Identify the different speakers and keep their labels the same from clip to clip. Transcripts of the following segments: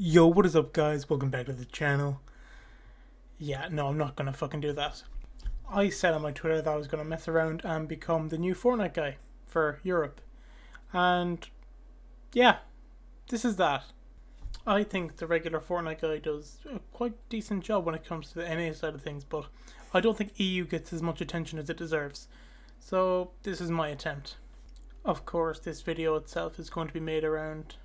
Speaker 1: Yo, what is up guys? Welcome back to the channel. Yeah, no, I'm not gonna fucking do that. I said on my Twitter that I was gonna mess around and become the new Fortnite guy for Europe. And yeah, this is that. I think the regular Fortnite guy does a quite decent job when it comes to the NA side of things, but I don't think EU gets as much attention as it deserves. So this is my attempt. Of course, this video itself is going to be made around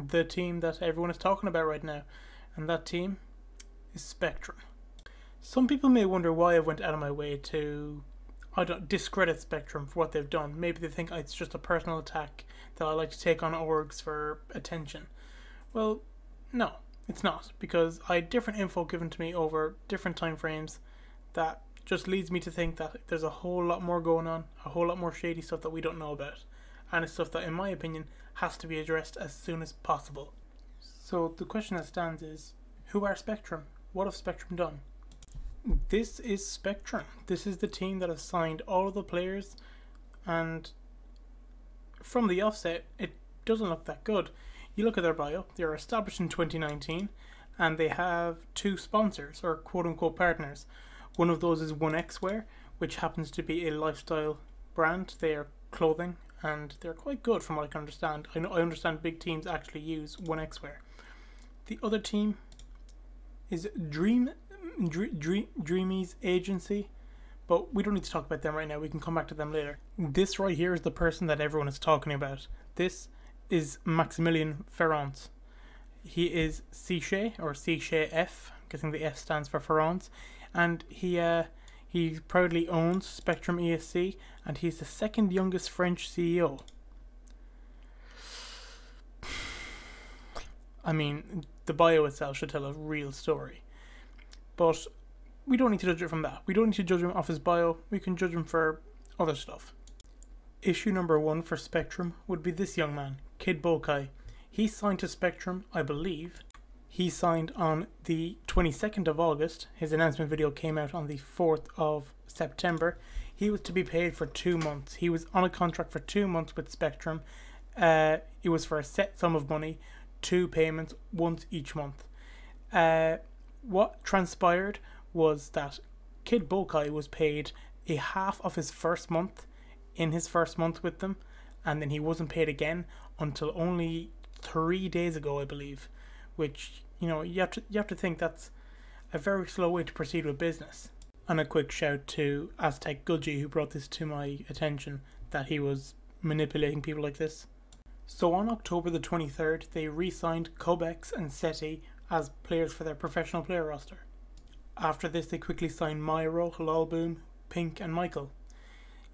Speaker 1: the team that everyone is talking about right now, and that team is Spectrum. Some people may wonder why I went out of my way to discredit Spectrum for what they've done. Maybe they think it's just a personal attack that I like to take on orgs for attention. Well, no, it's not, because I had different info given to me over different time frames that just leads me to think that there's a whole lot more going on, a whole lot more shady stuff that we don't know about, and it's stuff that, in my opinion, has to be addressed as soon as possible. So the question that stands is, who are Spectrum? What have Spectrum done? This is Spectrum. This is the team that has signed all of the players, and from the offset, it doesn't look that good. You look at their bio, they were established in 2019, and they have two sponsors, or quote-unquote partners. One of those is 1xwear, which happens to be a lifestyle brand. They are clothing, and they're quite good from what I can understand. I understand big teams actually use 1xwear. The other team is Dreamix agency, but we don't need to talk about them right now. We can come back to them later. This right here is the person that everyone is talking about. This is Maximilian Ferrand. He is Ciche, or Ciche-F, I'm guessing the F stands for Ferrand, and he proudly owns Spectrum ESC, and he's the second youngest French CEO. I mean, the bio itself should tell a real story. But we don't need to judge it from that. We don't need to judge him off his bio. We can judge him for other stuff. Issue number 1 for Spectrum would be this young man, Kid Bokai. He signed to Spectrum, I believe. He signed on the 22nd of August. His announcement video came out on the 4th of September. He was to be paid for 2 months. He was on a contract for 2 months with Spectrum. It was for a set sum of money, 2 payments, once each month. What transpired was that Kid Bokai was paid a half of his first month in his first month with them, and then he wasn't paid again until only 3 days ago, I believe. Which, you know, you have to think that's a very slow way to proceed with business. And a quick shout to Aztec Gudji, who brought this to my attention, that he was manipulating people like this. So on October the 23rd, they re-signed Kobex and Seti as players for their professional player roster. After this, they quickly signed Myro, Halalboom, Pink and Michael.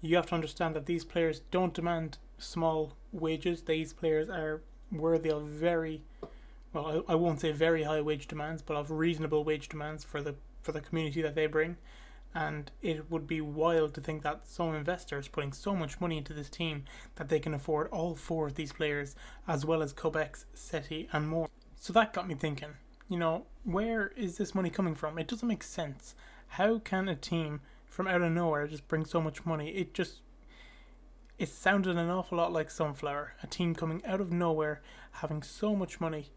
Speaker 1: You have to understand that these players don't demand small wages. These players are worthy of very, well, I won't say very high wage demands, but of reasonable wage demands for the community that they bring. And it would be wild to think that some investors putting so much money into this team that they can afford all 4 of these players, as well as Kobex, Seti and more. So that got me thinking, you know, where is this money coming from? It doesn't make sense. How can a team from out of nowhere just bring so much money? It sounded an awful lot like Sunflower, a team coming out of nowhere, having so much money,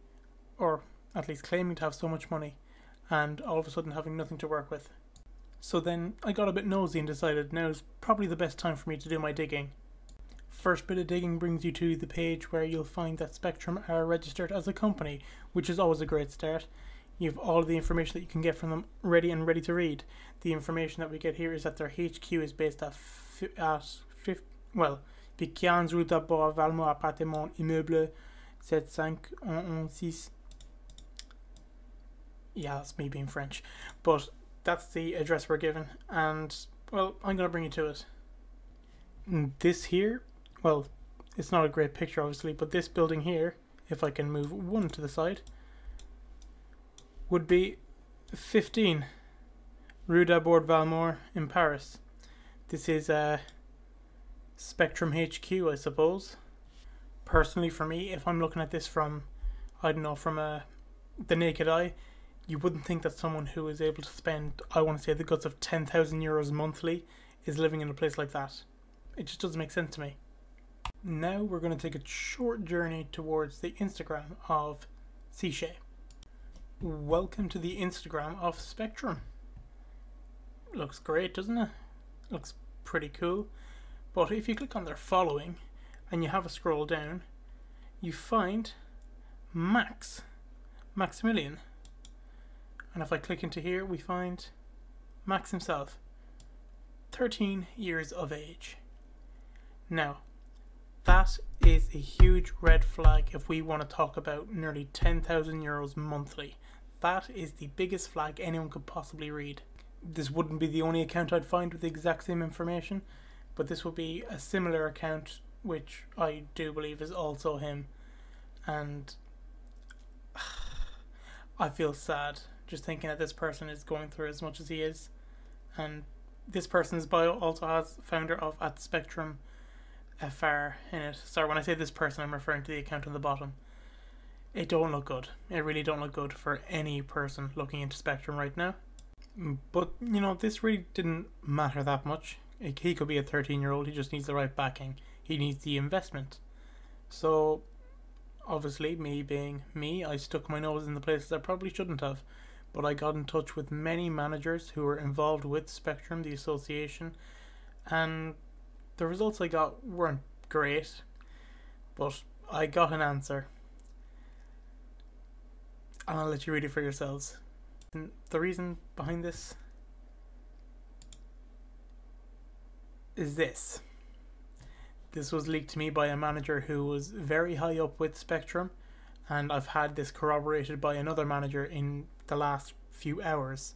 Speaker 1: or at least claiming to have so much money, and all of a sudden having nothing to work with. So then I got a bit nosy and decided now's probably the best time for me to do my digging. First bit of digging brings you to the page where you'll find that Spectrum are registered as a company, which is always a great start. You have all of the information that you can get from them ready to read. The information that we get here is that their HQ is based at 15 rue d'Abord, Valmont, appartement, immeuble 75116. Yeah, that's me being French. But that's the address we're given, and, well, I'm going to bring you to it. This here, well, it's not a great picture obviously, but this building here, if I can move one to the side, would be 15 Rue d'Abord Valmore in Paris. This is Spectrum HQ, I suppose. Personally, for me, if I'm looking at this from, I don't know, from the naked eye, you wouldn't think that someone who is able to spend, I want to say, the guts of 10,000 euros monthly is living in a place like that. It just doesn't make sense to me. Now we're going to take a short journey towards the Instagram of Seashay. Welcome to the Instagram of Spectrum. Looks great, doesn't it? Looks pretty cool. But if you click on their following and you have a scroll down, you find Maximilian. And if I click into here, we find Max himself, 13 years of age. Now, that is a huge red flag if we want to talk about nearly 10,000 euros monthly. That is the biggest flag anyone could possibly read. This wouldn't be the only account I'd find with the exact same information, but this would be a similar account, which I do believe is also him. And I feel sad just thinking that this person is going through as much as he is. And this person's bio also has founder of at Spectrum FR in it. Sorry, when I say this person, I'm referring to the account on the bottom. It don't look good. It really don't look good for any person looking into Spectrum right now. But, you know, this really didn't matter that much. He could be a 13-year-old, he just needs the right backing. He needs the investment. So, obviously, me being me, I stuck my nose in the places I probably shouldn't have. But I got in touch with many managers who were involved with Spectrum, the association, and the results I got weren't great, but I got an answer. And I'll let you read it for yourselves. And the reason behind this is this. This was leaked to me by a manager who was very high up with Spectrum, and I've had this corroborated by another manager in the last few hours.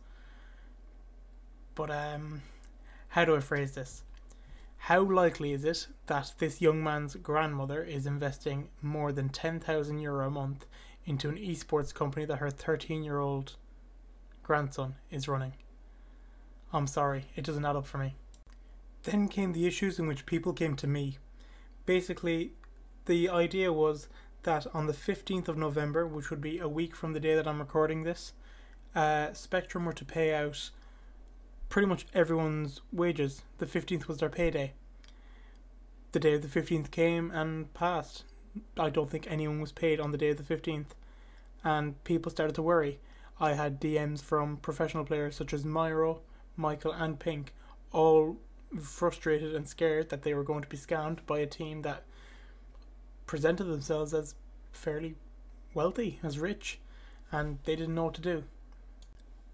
Speaker 1: But how do I phrase this? How likely is it that this young man's grandmother is investing more than 10,000 euro a month into an esports company that her 13-year-old grandson is running? I'm sorry, it doesn't add up for me. Then came the issues in which people came to me. Basically, the idea was that on the 15th of November, which would be a week from the day that I'm recording this, Spectrum were to pay out pretty much everyone's wages. The 15th was their payday. The day of the 15th came and passed. I don't think anyone was paid on the day of the 15th, and people started to worry. I had DMs from professional players such as Myro, Michael and Pink, all frustrated and scared that they were going to be scammed by a team that presented themselves as fairly wealthy, as rich, and they didn't know what to do.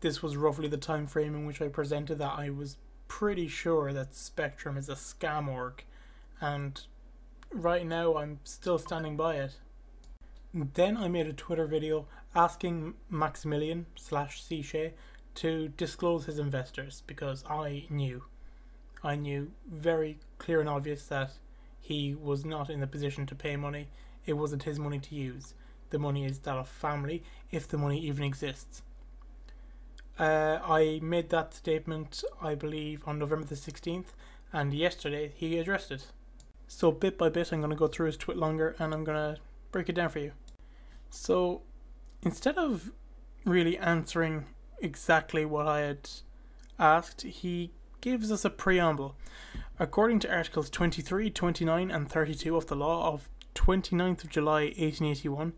Speaker 1: This was roughly the time frame in which I presented that I was pretty sure that Spectrum is a scam org, and right now I'm still standing by it. Then I made a Twitter video asking Maximilian / Seashay to disclose his investors, because I knew very clear and obvious that he was not in the position to pay money. It wasn't his money to use. The money is that of family, if the money even exists. I made that statement, I believe, on November the 16th, and yesterday he addressed it. So bit by bit I'm going to go through his tweet longer and I'm going to break it down for you. So instead of really answering exactly what I had asked, he gives us a preamble. According to Articles 23, 29 and 32 of the law of 29th of July 1881,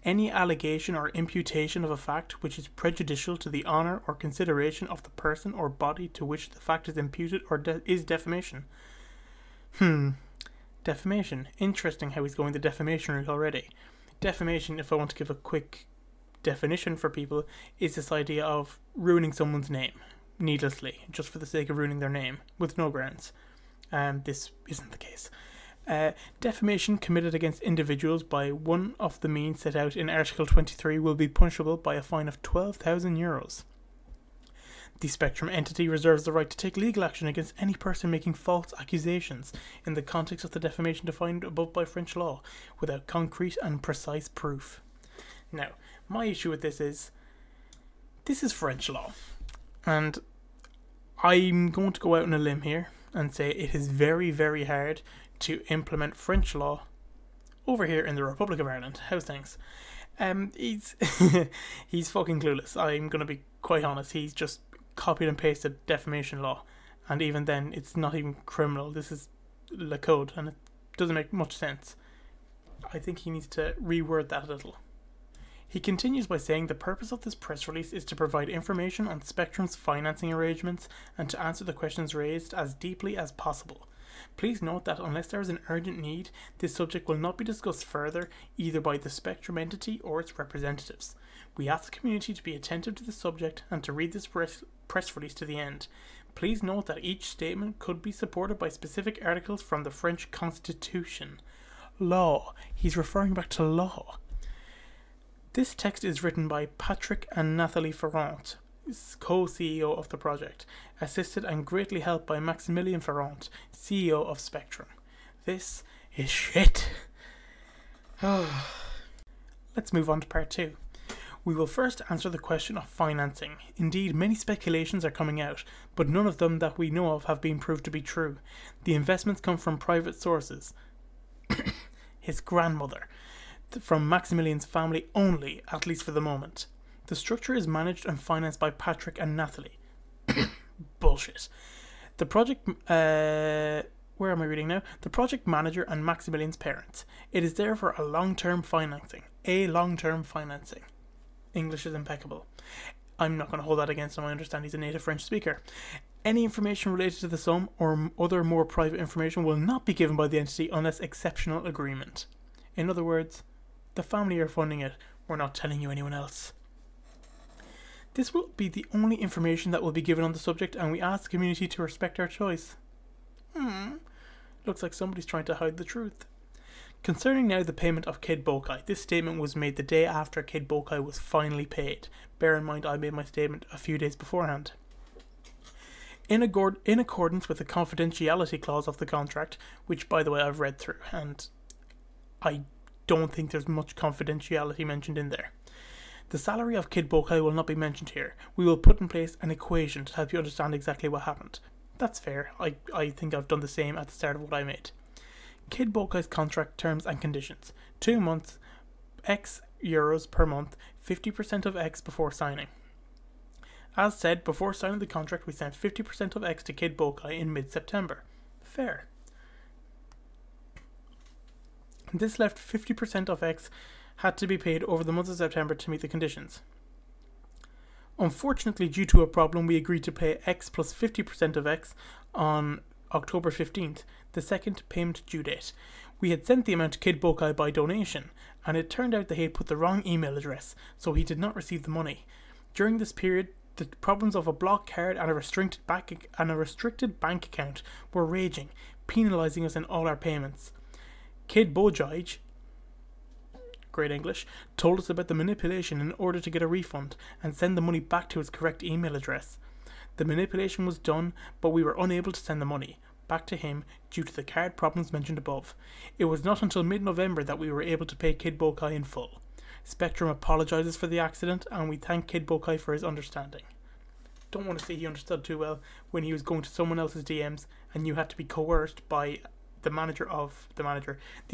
Speaker 1: any allegation or imputation of a fact which is prejudicial to the honour or consideration of the person or body to which the fact is imputed or is defamation. Defamation. Interesting how he's going the defamation route already. Defamation, if I want to give a quick definition for people, is this idea of ruining someone's name needlessly, just for the sake of ruining their name, with no grounds. This isn't the case. Defamation committed against individuals by one of the means set out in Article 23 will be punishable by a fine of 12,000 euros. The Spectrum entity reserves the right to take legal action against any person making false accusations in the context of the defamation defined above by French law, without concrete and precise proof. Now, my issue with this is French law, and I'm going to go out on a limb here and say it is very, very hard to implement French law over here in the Republic of Ireland. How's things? He's he's fucking clueless. I'm gonna be quite honest. He's just copied and pasted defamation law, and even then, it's not even criminal. This is le code, and it doesn't make much sense. I think he needs to reword that a little. He continues by saying the purpose of this press release is to provide information on Spectrum's financing arrangements and to answer the questions raised as deeply as possible. Please note that unless there is an urgent need, this subject will not be discussed further either by the Spectrum entity or its representatives. We ask the community to be attentive to the subject and to read this press release to the end. Please note that each statement could be supported by specific articles from the French Constitution. Law. He's referring back to law. This text is written by Patrick and Nathalie Ferrand, co-CEO of the project, assisted and greatly helped by Maximilian Ferrand, CEO of Spectrum. This is shit. Let's move on to part 2. We will first answer the question of financing. Indeed, many speculations are coming out, but none of them that we know of have been proved to be true. The investments come from private sources. His grandmother. From Maximilian's family only, at least for the moment. The structure is managed and financed by Patrick and Nathalie. Bullshit. The project, where am I reading now? The project manager and Maximilian's parents. It is there for a long-term financing. English is impeccable. I'm not going to hold that against him. I understand he's a native French speaker. Any information related to the sum or other more private information will not be given by the entity unless exceptional agreement. In other words, the family are funding it. We're not telling you anyone else. This will be the only information that will be given on the subject, and we ask the community to respect our choice. Looks like somebody's trying to hide the truth. Concerning now the payment of Kid Bokai, this statement was made the day after Kid Bokai was finally paid. Bear in mind I made my statement a few days beforehand. In accordance with the confidentiality clause of the contract, which by the way I've read through, and I don't think there's much confidentiality mentioned in there. The salary of Kid Bokai will not be mentioned here. We will put in place an equation to help you understand exactly what happened. That's fair. I think I've done the same at the start of what I made. Kid Bokai's contract terms and conditions. 2 months, X euros per month, 50% of X before signing. As said, before signing the contract we sent 50% of X to Kid Bokai in mid-September. Fair. This left 50% of X had to be paid over the month of September to meet the conditions. Unfortunately, due to a problem, we agreed to pay X plus 50% of X on October 15th, the second payment due date. We had sent the amount to Kid Bokai by donation, and it turned out that he had put the wrong email address, so he did not receive the money. During this period, the problems of a blocked card and a restricted bank account were raging, penalising us in all our payments. Kid Bojaj, great English, told us about the manipulation in order to get a refund and send the money back to his correct email address. The manipulation was done, but we were unable to send the money back to him due to the card problems mentioned above. It was not until mid-November that we were able to pay Kid Bokai in full. Spectrum apologises for the accident, and we thank Kid Bokai for his understanding. Don't want to say he understood too well when he was going to someone else's DMs and you had to be coerced by the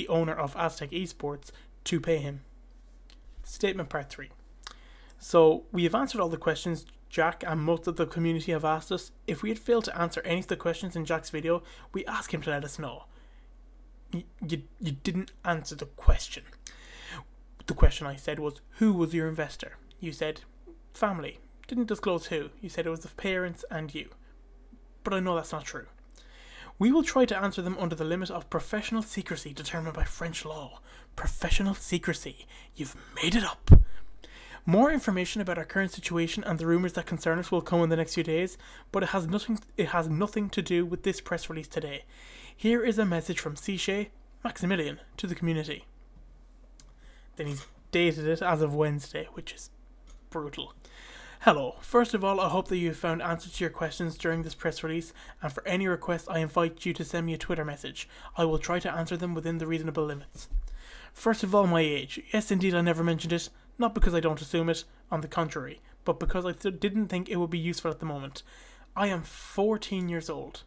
Speaker 1: owner of Aztec Esports to pay him. Statement part 3. So we have answered all the questions Jack and most of the community have asked us. If we had failed to answer any of the questions in Jack's video, we ask him to let us know. You didn't answer the question. The question I said was, who was your investor? You said, family. Didn't disclose who. You said it was the parents and you. But I know that's not true. We will try to answer them under the limit of professional secrecy determined by French law. Professional secrecy. You've made it up. More information about our current situation and the rumours that concern us will come in the next few days, but it has nothing to do with this press release today. Here is a message from Sichet Maximilian to the community. Then he's dated it as of Wednesday, which is brutal. Hello. First of all, I hope that you have found answers to your questions during this press release, and for any requests I invite you to send me a Twitter message. I will try to answer them within the reasonable limits. First of all, my age. Yes, indeed, I never mentioned it, not because I don't assume it, on the contrary, but because I didn't think it would be useful at the moment. I am 14 years old.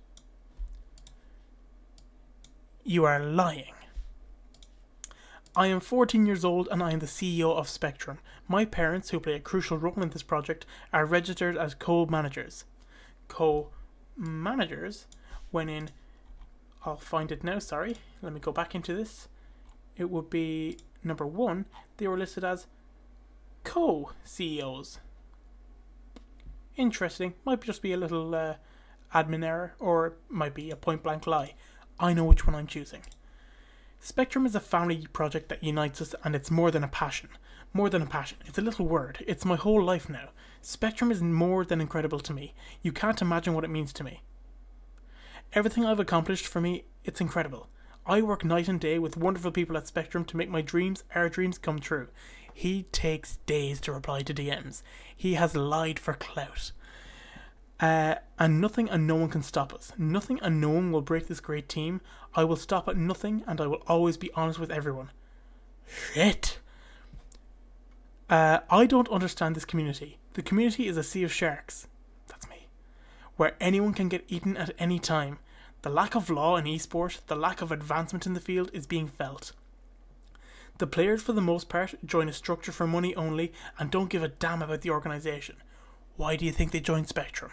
Speaker 1: You are lying. I am 14 years old and I am the CEO of Spectrum. My parents, who play a crucial role in this project, are registered as co-managers. Co-managers? When in... I'll find it now, sorry. Let me go back into this. It would be... Number 1, they were listed as co-CEOs. Interesting. Might just be a little admin error, or it might be a point blank lie. I know which one I'm choosing. Spectrum is a family project that unites us, and it's more than a passion. More than a passion. It's a little word. It's my whole life now. Spectrum is more than incredible to me. You can't imagine what it means to me. Everything I've accomplished, for me, it's incredible. I work night and day with wonderful people at Spectrum to make my dreams, our dreams, come true. He takes days to reply to DMs. He has lied for clout. And nothing and no one can stop us. Nothing and no one will break this great team. I will stop at nothing, and I will always be honest with everyone. Shit. I don't understand this community. The community is a sea of sharks. That's me. Where anyone can get eaten at any time. The lack of law in esport, the lack of advancement in the field is being felt. The players, for the most part, join a structure for money only and don't give a damn about the organisation. Why do you think they joined Spectrum?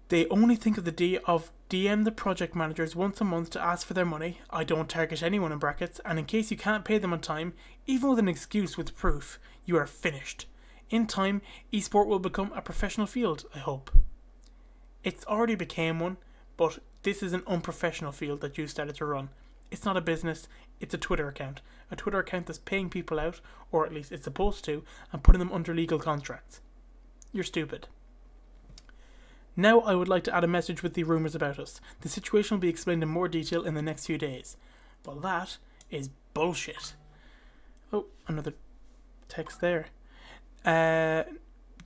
Speaker 1: They only think of DM the project managers once a month to ask for their money. I don't target anyone in brackets, and in case you can't pay them on time, even with an excuse with proof, you are finished. In time, esport will become a professional field, I hope. It's already became one, but this is an unprofessional field that you started to run. It's not a business, it's a Twitter account. A Twitter account that's paying people out, or at least it's supposed to, and putting them under legal contracts. You're stupid. Now I would like to add a message with the rumours about us. The situation will be explained in more detail in the next few days. Well, that is bullshit. Oh, another text there.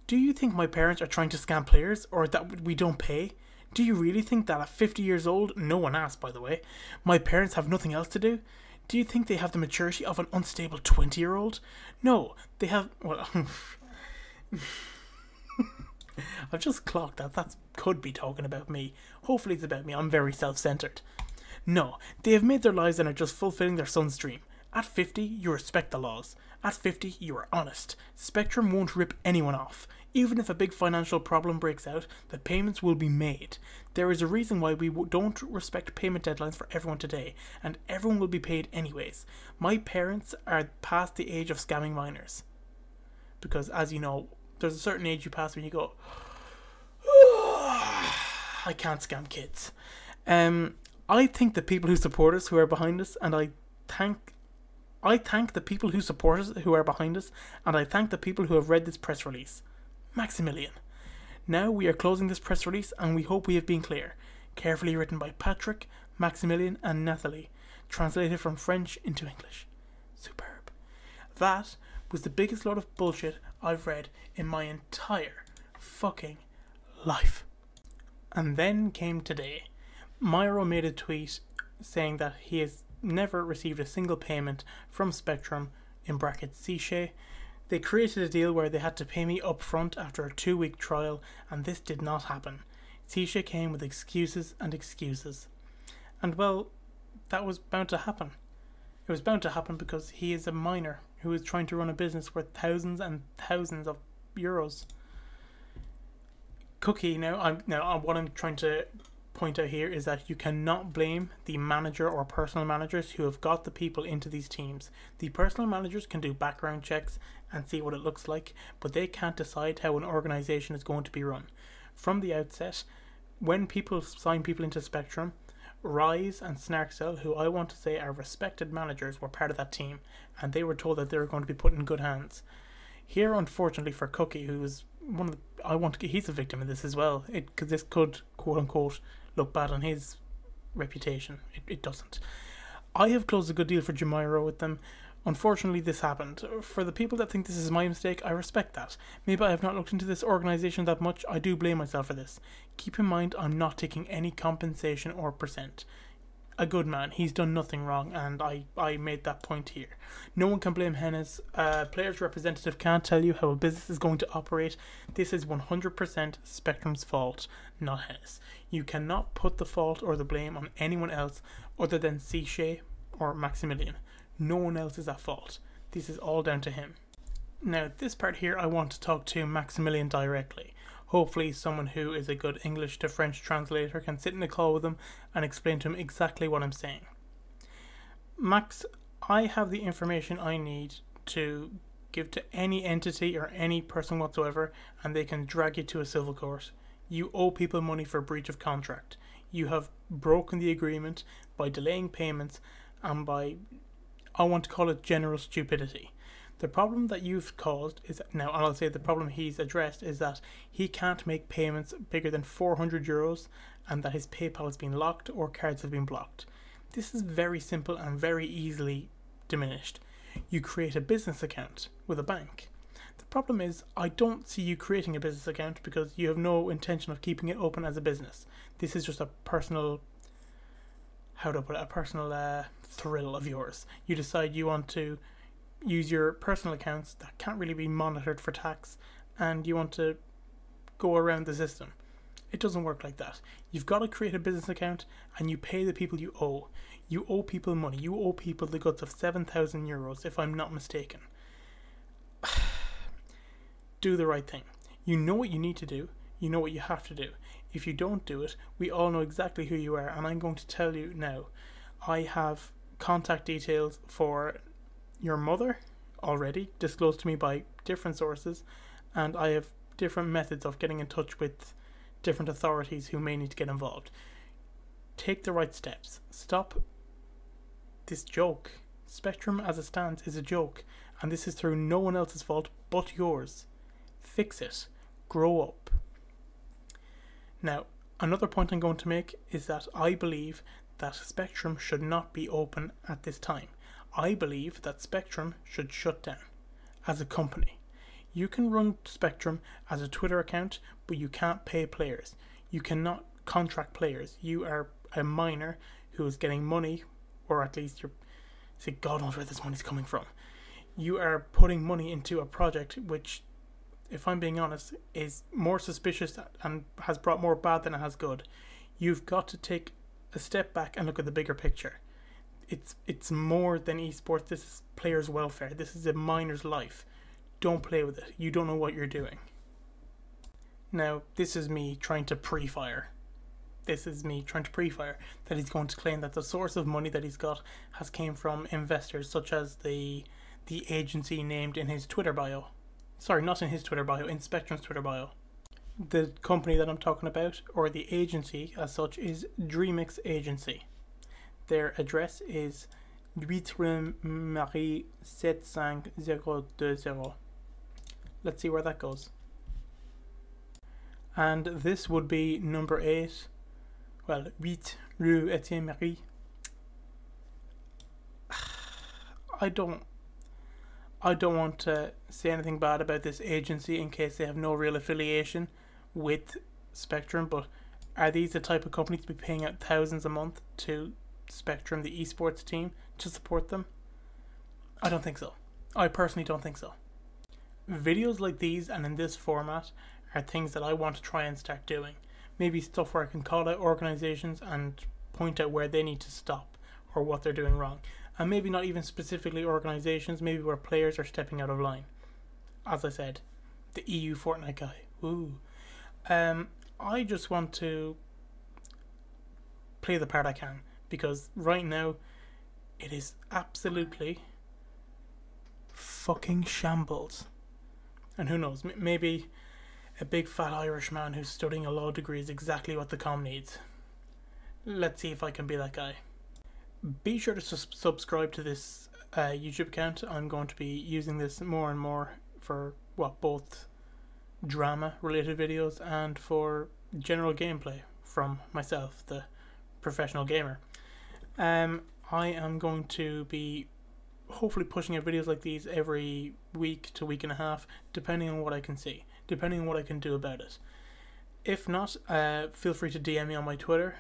Speaker 1: Do you think my parents are trying to scam players, or that we don't pay? Do you really think that at 50 years old, no one asked by the way, my parents have nothing else to do? Do you think they have the maturity of an unstable 20-year-old? No, they have... Well... I've just clocked that could be talking about me. Hopefully it's about me. I'm very self-centered. No, they have made their lives and are just fulfilling their son's dream. At 50, you respect the laws. At 50, you are honest. Spectrum won't rip anyone off. Even if a big financial problem breaks out, the payments will be made. There is a reason why we don't respect payment deadlines for everyone today, and everyone will be paid anyways. My parents are past the age of scamming minors. Because, as you know, there's a certain age you pass when you go, I can't scam kids. I thank the people who support us, who are behind us, and I thank the people who support us, who are behind us, and I thank the people who have read this press release. Maximilian. Now we are closing this press release, and we hope we have been clear. Carefully written by Patrick, Maximilian, and Nathalie. Translated from French into English. Superb. That was the biggest load of bullshit I've read in my entire fucking life. And then came today. Myro made a tweet saying that he has never received a single payment from Spectrum, in brackets Seashay. They created a deal where they had to pay me up front after a 2-week trial, and this did not happen. Seashay came with excuses and excuses. And well, that was bound to happen. It was bound to happen because he is a minor who is trying to run a business worth thousands and thousands of euros. Cookie, what I'm trying to point out here is that you cannot blame the manager or personal managers who have got the people into these teams. The personal managers can do background checks and see what it looks like, but they can't decide how an organization is going to be run. From the outset, when people sign people into Spectrum, Rise and Snarkcell, who I want to say are respected managers, were part of that team, and they were told that they were going to be put in good hands. Here, unfortunately for Cookie, who is one of the, he's a victim of this as well. This could, quote unquote, look bad on his reputation. It doesn't. I have closed a good deal for Jamiro with them. Unfortunately, this happened. For the people that think this is my mistake, I respect that. Maybe I have not looked into this organisation that much. I do blame myself for this. Keep in mind, I'm not taking any compensation or percent. A good man, he's done nothing wrong, and I made that point here. No one can blame Hennes. Players' representative can't tell you how a business is going to operate. This is 100% Spectrum's fault, not Hennes. You cannot put the fault or the blame on anyone else other than Seashay or Maximilian. No one else is at fault. This is all down to him. Now, this part here, I want to talk to Maximilian directly. Hopefully someone who is a good English to French translator can sit in a call with him and explain to him exactly what I'm saying. Max, I have the information I need to give to any entity or any person whatsoever, and they can drag you to a civil court. You owe people money for breach of contract. You have broken the agreement by delaying payments and by, I want to call it, general stupidity. The problem that you've caused is, now I'll say the problem he's addressed is that he can't make payments bigger than €400 and that his PayPal has been locked or cards have been blocked. This is very simple and very easily diminished. You create a business account with a bank. The problem is, I don't see you creating a business account because you have no intention of keeping it open as a business. This is just a personal, how to put it, a personal thrill of yours. You decide you want to use your personal accounts that can't really be monitored for tax, and you want to go around the system. It doesn't work like that. You've got to create a business account and you pay the people you owe. You owe people money. You owe people the goods of €7,000, if I'm not mistaken. Do the right thing. You know what you need to do. You know what you have to do. If you don't do it, we all know exactly who you are, and I'm going to tell you now. I have contact details for your mother already disclosed to me by different sources, and I have different methods of getting in touch with different authorities who may need to get involved. Take the right steps. Stop this joke. Spectrum as it stands is a joke, and this is through no one else's fault but yours. Fix it. Grow up. Now, another point I'm going to make is that I believe that Spectrum should not be open at this time. I believe that Spectrum should shut down as a company. You can run Spectrum as a Twitter account, but you can't pay players. You cannot contract players. You are a minor who is getting money, or at least you're, see, God knows where this money's coming from. You are putting money into a project which, if I'm being honest, is more suspicious and has brought more bad than it has good. You've got to take a step back and look at the bigger picture. It's more than esports. This is players' welfare. This is a minor's life. Don't play with it. You don't know what you're doing. Now, this is me trying to pre-fire. That he's going to claim that the source of money that he's got has came from investors such as the agency named in his Twitter bio. Sorry, not in his Twitter bio, in Spectrum's Twitter bio. The company that I'm talking about, or the agency as such, is Dreamix Agency. Their address is 8 rue Marie 75020. Let's see where that goes. And this would be number 8. Well, 8 rue Etienne Marie. I don't want to say anything bad about this agency in case they have no real affiliation with Spectrum, but are these the type of companies to be paying out thousands a month to Spectrum, the esports team, to support them? I don't think so. I personally don't think so. Videos like these and in this format are things that I want to try and start doing. Maybe stuff where I can call out organizations and point out where they need to stop or what they're doing wrong. And maybe not even specifically organizations, maybe where players are stepping out of line. As I said, the EU Fortnite guy. Ooh. I just want to play the part I can, because right now it is absolutely fucking shambles. And who knows, maybe a big fat Irish man who's studying a law degree is exactly what the com needs. Let's see if I can be that guy. Be sure to subscribe to this YouTube account. I'm going to be using this more and more for, well, both drama related videos and for general gameplay from myself, the professional gamer. I am going to be hopefully pushing out videos like these every week to week and a half, depending on what I can see, depending on what I can do about it. If not, feel free to DM me on my Twitter.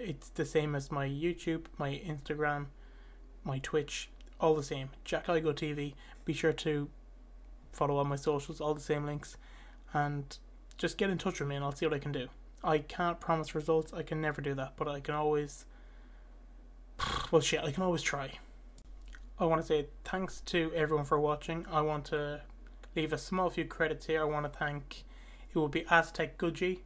Speaker 1: It's the same as my YouTube, my Instagram, my Twitch, all the same. JackIGoTV. Be sure to follow all my socials, all the same links, and just get in touch with me and I'll see what I can do. I can't promise results, I can never do that, but I can always, well shit, I can always try. I want to say thanks to everyone for watching. I want to leave a small few credits here. I want to thank, it will be Aztec Gudgy,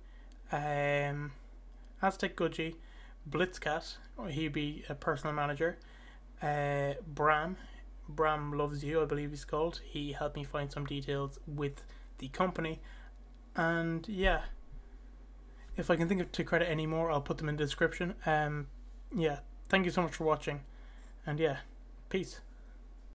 Speaker 1: Blitzcat, or he'd be a personal manager, Bram, Bram Loves You, I believe he's called. He helped me find some details with the company. And yeah, if I can think of to credit any more, I'll put them in the description. Yeah, thank you so much for watching. And yeah, peace.